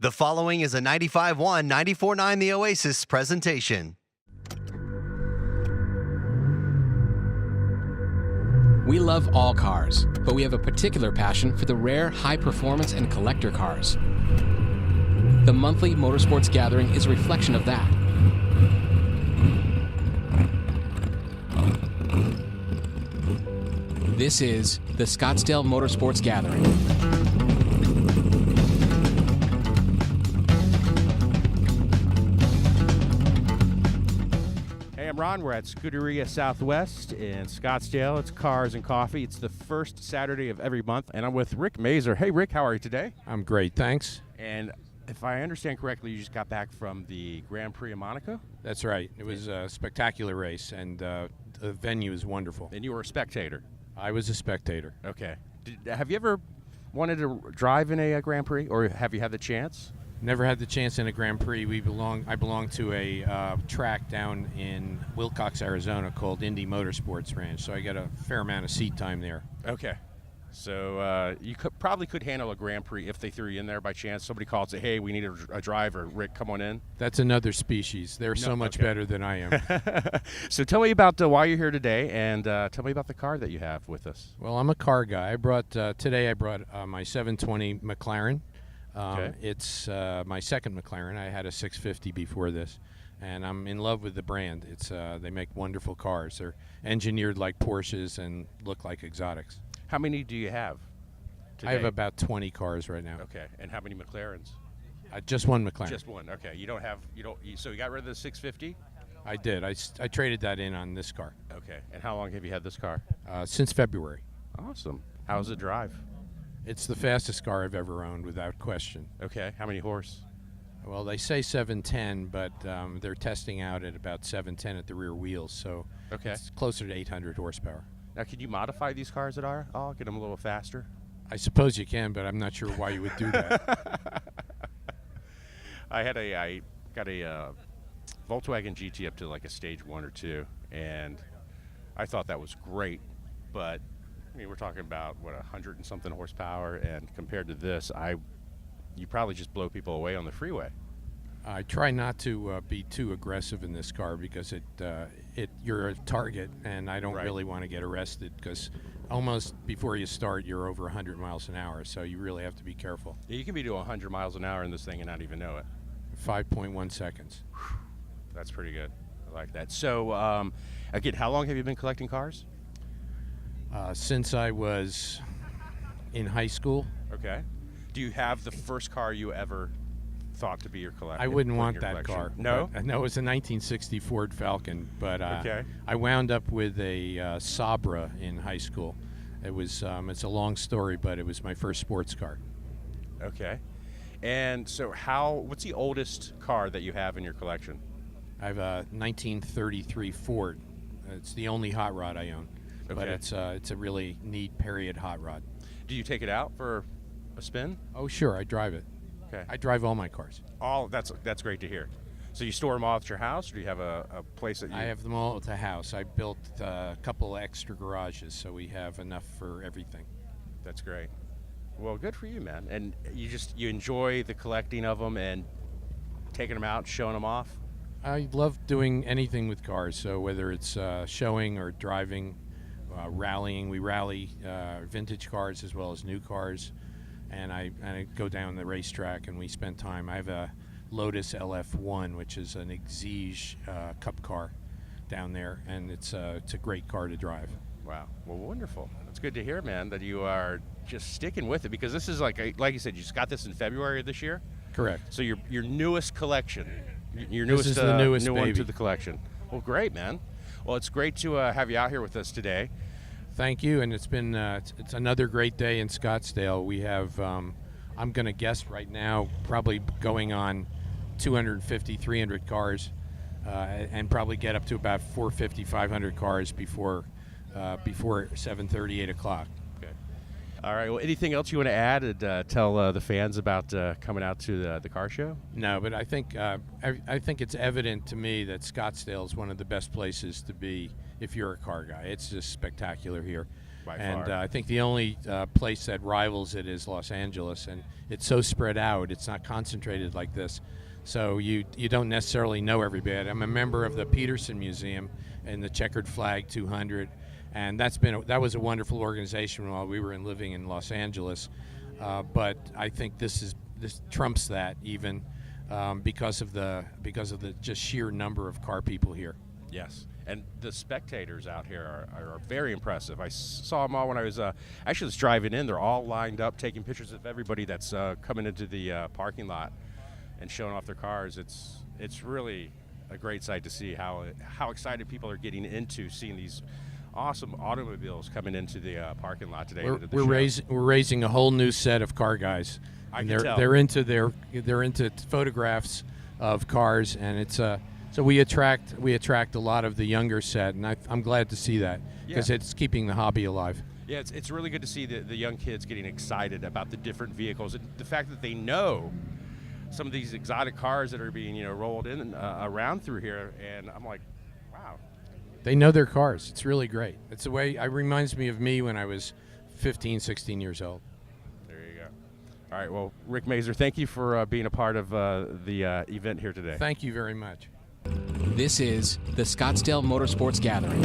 The following is a 95.1, 94.9 The Oasis presentation. We love all cars, but we have a particular passion for the rare, high-performance and collector cars. The monthly Motorsports Gathering is a reflection of that. This is the Scottsdale Motorsports Gathering. Hey, I'm Ron. We're at Scuderia Southwest in Scottsdale. It's Cars and Coffee. It's the first Saturday of every month, and I'm with Rick Mazer. Hey, Rick, how are you today? I'm great, thanks. And if I understand correctly, you just got back from the Grand Prix of Monaco? That's right. It was a spectacular race, and the venue is wonderful. And you were a spectator? I was a spectator. Okay. Have you ever wanted to drive in a Grand Prix, or have you had the chance? Never had the chance in a Grand Prix. I belong to a track down in Wilcox, Arizona called Indy Motorsports Ranch, so I got a fair amount of seat time there. Okay. So you probably could handle a Grand Prix if they threw you in there by chance. Somebody called and said, hey, we need a driver. Rick, come on in. That's another species. They're so much better than I am. So tell me about why you're here today, and tell me about the car that you have with us. Well, I'm a car guy. Today I brought my 720 McLaren. Okay. It's my second McLaren. I had a 650 before this, and I'm in love with the brand. They make wonderful cars. They're engineered like Porsches and look like exotics. How many do you have today? I have about 20 cars right now. Okay, and how many McLarens? Just one McLaren. Just one. Okay, so you got rid of the 650? I did. I traded that in on this car. Okay, and how long have you had this car? Since February. Awesome. How's it drive? It's the fastest car I've ever owned, without question. Okay, how many horse? Well, they say 710, but they're testing out at about 710 at the rear wheels, so it's closer to 800 horsepower. Now, can you modify these cars at all? Get them a little faster? I suppose you can, but I'm not sure why you would do that. I got a Volkswagen GT up to like a stage 1 or 2, and I thought that was great, but I mean, we're talking about 100 and something horsepower, and compared to this, you probably just blow people away on the freeway. I try not to be too aggressive in this car because you're a target, and I don't really want to get arrested because almost before you start, you're over 100 miles an hour, so you really have to be careful. Yeah, you can be doing 100 miles an hour in this thing and not even know it. 5.1 seconds. That's pretty good. I like that. So, again, how long have you been collecting cars? Since I was in high school. Okay. Do you have the first car you ever thought to be your collection? I wouldn't want that car. No? No, it was a 1960 Ford Falcon, but I wound up with a Sabra in high school. It was it's a long story, but it was my first sports car. Okay. And so what's the oldest car that you have in your collection? I have a 1933 Ford. It's the only hot rod I own. Okay. But it's a really neat period hot rod. Do you take it out for a spin? Oh, sure, I drive it. Okay. I drive all my cars. That's great to hear. So you store them all at your house, or do you have a place that you... I have them all at the house. I built a couple extra garages, so we have enough for everything. That's great. Well, good for you, man. And you enjoy the collecting of them and taking them out, showing them off? I love doing anything with cars, so whether it's showing or driving, rallying. We rally vintage cars as well as new cars, and I go down the racetrack and we spend time. I have a Lotus LF1, which is an Exige Cup car down there, and it's a great car to drive. Wow. Well, wonderful. It's good to hear, man, that you are just sticking with it, because this is like you said, you just got this in February of this year? Correct. So your newest collection. This is the newest new baby. one to the collection. Well, great, man. Well, it's great to have you out here with us today. Thank you, and it's been it's another great day in Scottsdale. We have, I'm going to guess right now, probably going on 250, 300 cars, and probably get up to about 450, 500 cars before 7:30, 8 o'clock. Okay. All right. Well, anything else you want to add and tell the fans about coming out to the car show? No, but I think it's evident to me that Scottsdale is one of the best places to be if you're a car guy. It's just spectacular here. By And far. I think the only place that rivals it is Los Angeles, and it's so spread out. It's not concentrated like this, so you don't necessarily know everybody. I'm a member of the Peterson Museum and the Checkered Flag 200, and that was a wonderful organization while we were living in Los Angeles. But I think this trumps that even because of the just sheer number of car people here. Yes, and the spectators out here are very impressive. I saw them all when I was actually just driving in. They're all lined up, taking pictures of everybody that's coming into the parking lot and showing off their cars. It's really a great sight to see how excited people are getting into seeing these awesome automobiles coming into the parking lot today. We're raising a whole new set of car guys. I can They're tell. they're into photographs of cars, and it's so we attract a lot of the younger set, and I'm glad to see that because Yeah. it's keeping the hobby alive. Yeah, it's really good to see the young kids getting excited about the different vehicles and the fact that they know some of these exotic cars that are being rolled in around through here, and I'm like, wow. They know their cars. It's really great. It's the way it reminds me of me when I was 15, 16 years old. There you go. All right, well, Rick Mazer, thank you for being a part of the event here today. Thank you very much. This is the Scottsdale Motorsports Gathering.